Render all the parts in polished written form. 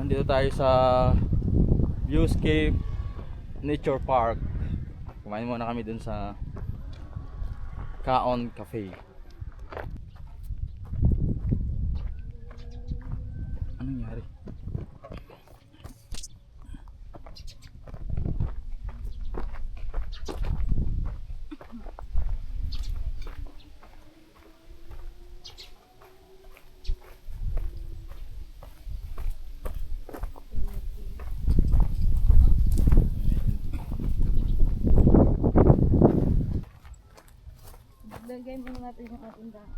Nandito tayo sa Viewscape Nature Park. Kumain muna kami dun sa Kaon Cafe. Anong nangyari? Lagay muna natin yung ating daan.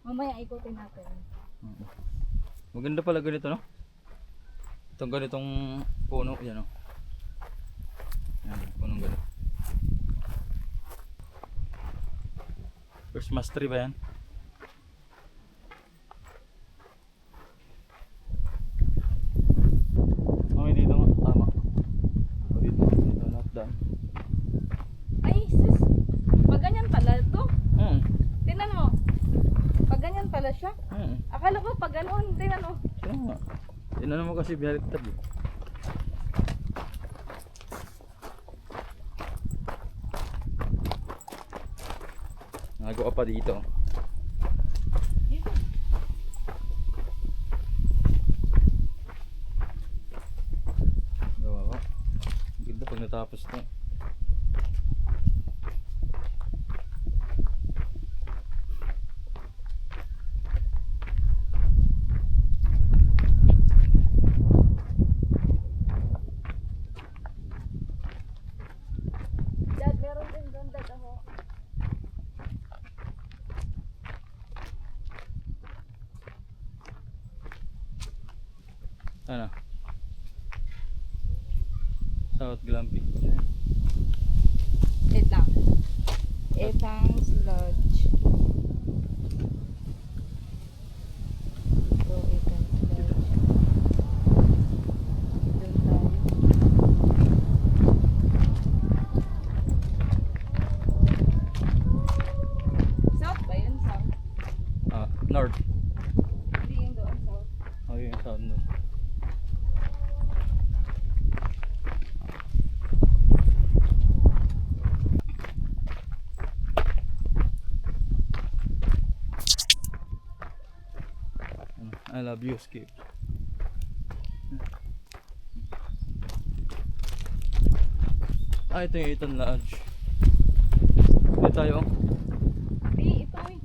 Mamaya ikutin natin. Maganda pala ganito, no? Itong ganitong puno, yan o. Yan, punong ganito. Christmas tree ba yan? Okay, dito nga, tama. O dito, not done. Ay, sus! Pag ganyan pala to. Tingnan mo. Pag ganyan pala siya. Akala ko pag ganoon, tingnan mo. Kaya nga. Tingnan naman kasi binaligtad eh. Nagawa pa dito. Gawa ko. Ganda pag natapos to. Dad, meron din doon, dad ako. Ano? South Glamping. Etang. Etang's Lodge. Ito, Etang's Lodge. Doon tayo. South ba yun? South? North. Hindi yung doon, south. Okay, south no. I love you, Skip. Ito yung Eton Lodge. Dito tayo. Hindi, ito eh.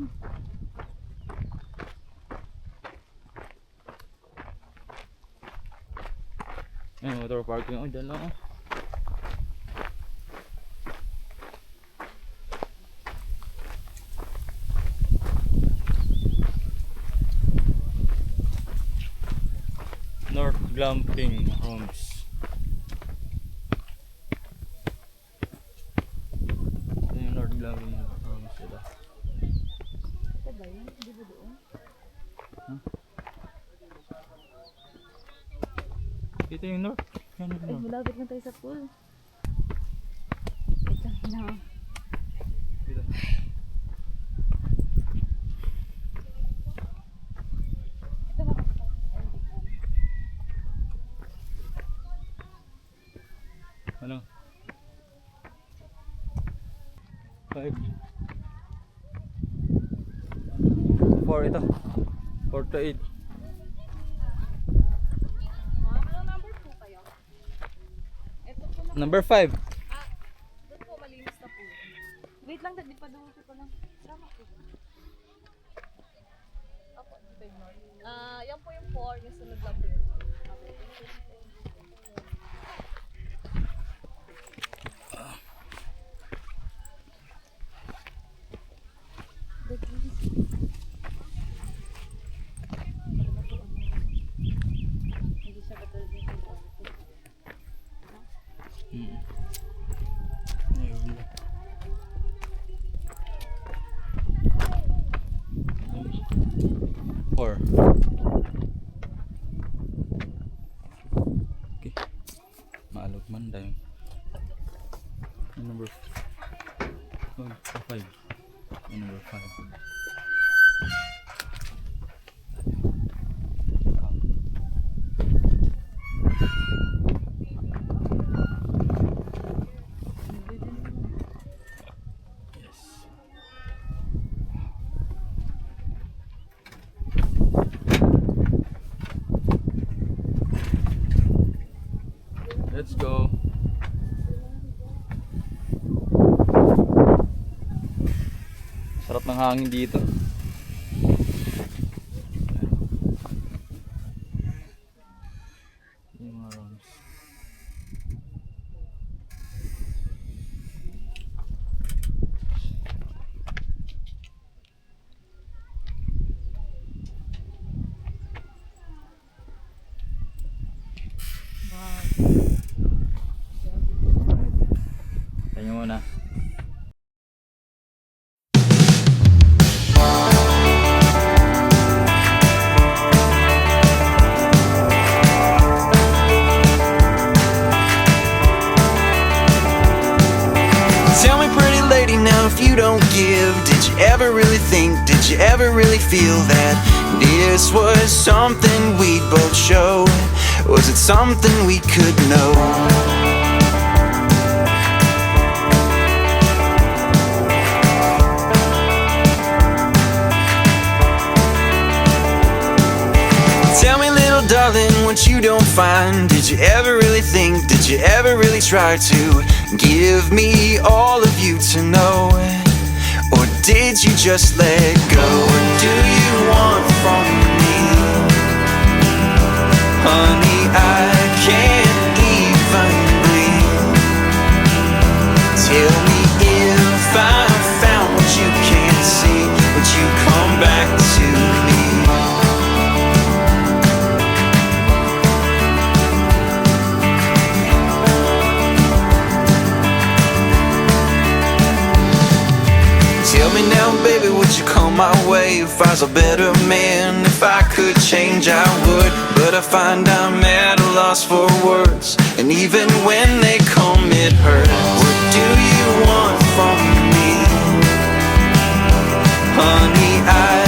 Motor parking. Oh, dyan lang. North Glamping Homes. Ito yung North Glamping Homes nila. Ito ba yun? Hindi ba doon? Ito yung North. Yan yung Ay, North. malapit na tayo sa pool. Ito na. Dito. Ito ba? Ano? 5 4 ito 4 to 8. Anong number 2 kayo? Ito po na. Number 5. Doon po, malinis na po. Wait lang, di pa doon ko lang. Drama po. Ako, ito yung north. Yan po yung 4, yung sunod lang po yun. Hindi siya katulad yung Four. Okay. Maalog man dahil. Number 5. Number 5. Let's go. Sarap ng hangin dito. Yung mga rams. Tayo muna. Tell me, pretty lady, now if you don't give, did you ever really think, did you ever really feel that this was something we'd both show? Was it something we could know? Tell me, little darling, what you don't find. Did you ever really think, did you ever really try to give me all of you to know? Or did you just let go? What do you want from me? Honey, I can't even breathe. Tell me, if I found what you can't see, would you come back to me? Tell me now, baby, would you come my way if I was a better man? If I could change, I would. But I find I'm at a loss for words, and even when they come, it hurts. What do you want from me? Honey, I